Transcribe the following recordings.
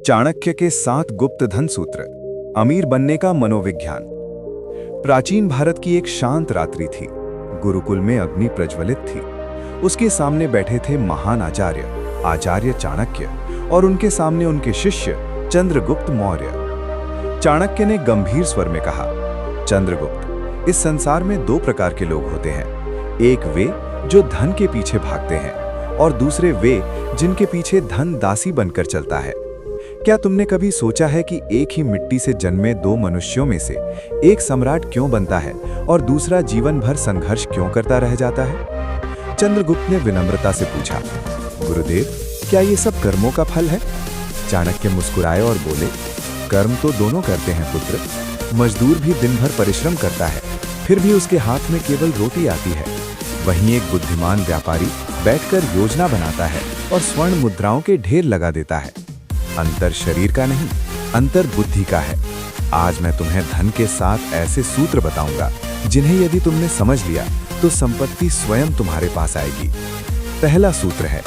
चाणक्य के 7 गुप्त धन सूत्र। अमीर बनने का मनोविज्ञान। प्राचीन भारत की एक शांत रात्रि थी। गुरुकुल में अग्नि प्रज्वलित थी। उसके सामने बैठे थे महान आचार्य चाणक्य और उनके सामने उनके शिष्य चंद्रगुप्त मौर्य। चाणक्य ने गंभीर स्वर में कहा, चंद्रगुप्त, इस संसार में 2 प्रकार के लोग होते हैं। एक वे जो धन के पीछे भागते हैं और दूसरे वे जिनके पीछे धन दासी बनकर चलता है। क्या तुमने कभी सोचा है कि एक ही मिट्टी से जन्मे 2 मनुष्यों में से एक सम्राट क्यों बनता है और दूसरा जीवन भर संघर्ष क्यों करता रह जाता है? चंद्रगुप्त ने विनम्रता से पूछा, गुरुदेव, क्या ये सब कर्मों का फल है? चाणक्य मुस्कुराए और बोले, कर्म तो दोनों करते हैं पुत्र। मजदूर भी दिन भर परिश्रम करता है, फिर भी उसके हाथ में केवल रोटी आती है। वहीं एक बुद्धिमान व्यापारी बैठकर योजना बनाता है और स्वर्ण मुद्राओं के ढेर लगा देता है। अंतर शरीर का नहीं, अंतर बुद्धि का है। आज मैं तुम्हें धन के 7 ऐसे सूत्र बताऊंगा जिन्हें यदि तुमने समझ लिया तो संपत्ति स्वयं तुम्हारे पास आएगी। पहला सूत्र है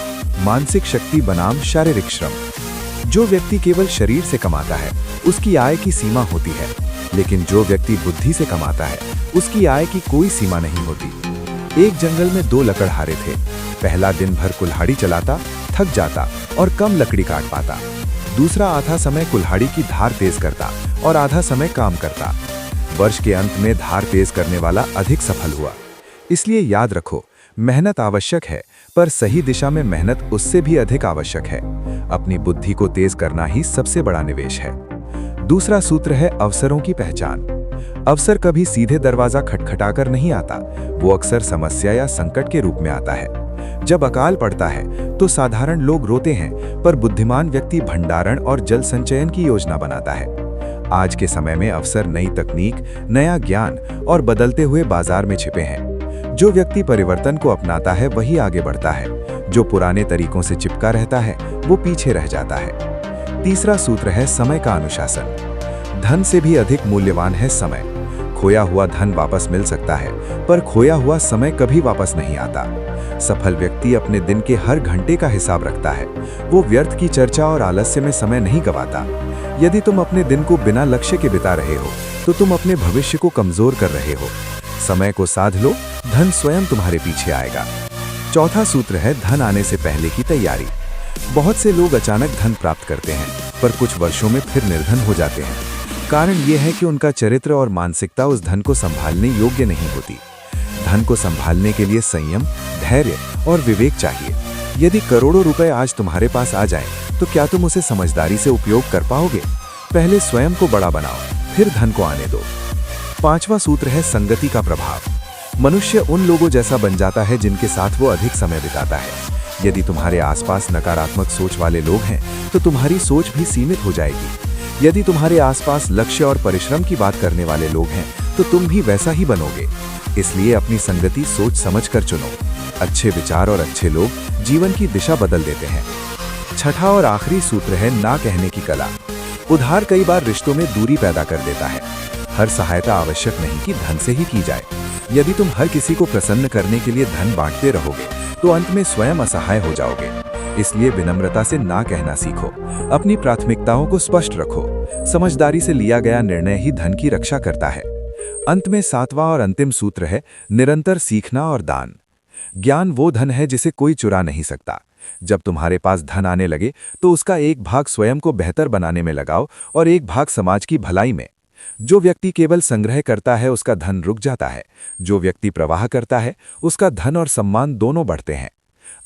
मानसिक शक्ति बनाम शारीरिक श्रम। जो व्यक्ति केवल शरीर से कमाता है उसकी आय की सीमा होती है, लेकिन जो व्यक्ति बुद्धि से कमाता है उसकी आय की कोई सीमा नहीं होती। एक जंगल में 2 लकड़हारे थे। पहला दिन भर कुल्हाड़ी चलाता, थक जाता और कम लकड़ी काट पाता। दूसरा आधा समय कुल्हाड़ी की धार तेज करता और आधा समय काम करता। वर्ष के अंत में धार तेज करने वाला अधिक सफल हुआ। इसलिए याद रखो, मेहनत आवश्यक है, पर सही दिशा में मेहनत उससे भी अधिक आवश्यक है। अपनी बुद्धि को तेज करना ही सबसे बड़ा निवेश है। दूसरा सूत्र है अवसरों की पहचान। अवसर कभी सीधे दरवाजा खटखटाकर नहीं आता, वो अक्सर समस्या या संकट के रूप में आता है। जब अकाल पड़ता है तो साधारण लोग रोते हैं, पर बुद्धिमान व्यक्ति भंडारण और जल संचयन की योजना बनाता है। आज के समय में अवसर नई तकनीक, नया ज्ञान और बदलते हुए बाजार में छिपे हैं। जो व्यक्ति परिवर्तन को अपनाता है वही आगे बढ़ता है। जो पुराने तरीकों से चिपका रहता है वो पीछे रह जाता है। तीसरा सूत्र है समय का अनुशासन। धन से भी अधिक मूल्यवान है समय। खोया हुआ धन वापस मिल सकता है, पर खोया हुआ समय कभी वापस नहीं आता। सफल व्यक्ति अपने दिन के हर घंटे का हिसाब रखता है। वो व्यर्थ की चर्चा और आलस्य में समय नहीं गवाता। यदि तुम अपने दिन को बिना लक्ष्य के बिता रहे हो तो तुम अपने भविष्य को कमजोर कर रहे हो। समय को साध लो, धन स्वयं तुम्हारे पीछे आएगा। चौथा सूत्र है धन आने से पहले की तैयारी। बहुत से लोग अचानक धन प्राप्त करते हैं, पर कुछ वर्षों में फिर निर्धन हो जाते हैं। कारण यह है कि उनका चरित्र और मानसिकता उस धन को संभालने योग्य नहीं होती। धन को संभालने के लिए संयम, धैर्य और विवेक चाहिए। यदि करोड़ों रुपए आज तुम्हारे पास आ जाएं, तो क्या तुम उसे समझदारी से उपयोग कर पाओगे? पहले स्वयं को बड़ा बनाओ, फिर धन को आने दो। 5वां सूत्र है संगति का प्रभाव। मनुष्य उन लोगों जैसा बन जाता है जिनके साथ वो अधिक समय बिताता है। यदि तुम्हारे आसपास नकारात्मक सोच वाले लोग हैं तो तुम्हारी सोच भी सीमित हो जाएगी। यदि तुम्हारे आसपास लक्ष्य और परिश्रम की बात करने वाले लोग हैं तो तुम भी वैसा ही बनोगे। इसलिए अपनी संगति सोच समझकर चुनो। अच्छे विचार और अच्छे लोग जीवन की दिशा बदल देते हैं। 6ठा और आखिरी सूत्र है ना कहने की कला। उधार कई बार रिश्तों में दूरी पैदा कर देता है। हर सहायता आवश्यक नहीं कि धन से ही की जाए। यदि तुम हर किसी को प्रसन्न करने के लिए धन बांटते रहोगे तो अंत में स्वयं असहाय हो जाओगे। इसलिए विनम्रता से ना कहना सीखो। अपनी प्राथमिकताओं को स्पष्ट रखो। समझदारी से लिया गया निर्णय ही धन की रक्षा करता है। अंत में 7वां और अंतिम सूत्र है निरंतर सीखना और दान। ज्ञान वो धन है जिसे कोई चुरा नहीं सकता। जब तुम्हारे पास धन आने लगे तो उसका एक भाग स्वयं को बेहतर बनाने में लगाओ और एक भाग समाज की भलाई में। जो व्यक्ति केवल संग्रह करता है उसका धन रुक जाता है। जो व्यक्ति प्रवाह करता है उसका धन और सम्मान दोनों बढ़ते हैं।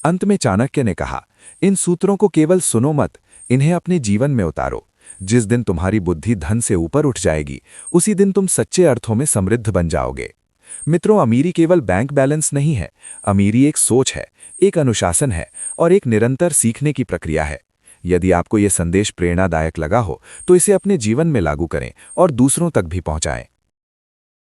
अंत में चाणक्य ने कहा, इन सूत्रों को केवल सुनो मत, इन्हें अपने जीवन में उतारो। जिस दिन तुम्हारी बुद्धि धन से ऊपर उठ जाएगी उसी दिन तुम सच्चे अर्थों में समृद्ध बन जाओगे। मित्रों, अमीरी केवल बैंक बैलेंस नहीं है। अमीरी एक सोच है, एक अनुशासन है और एक निरंतर सीखने की प्रक्रिया है। यदि आपको यह संदेश प्रेरणादायक लगा हो तो इसे अपने जीवन में लागू करें और दूसरों तक भी पहुंचाएं।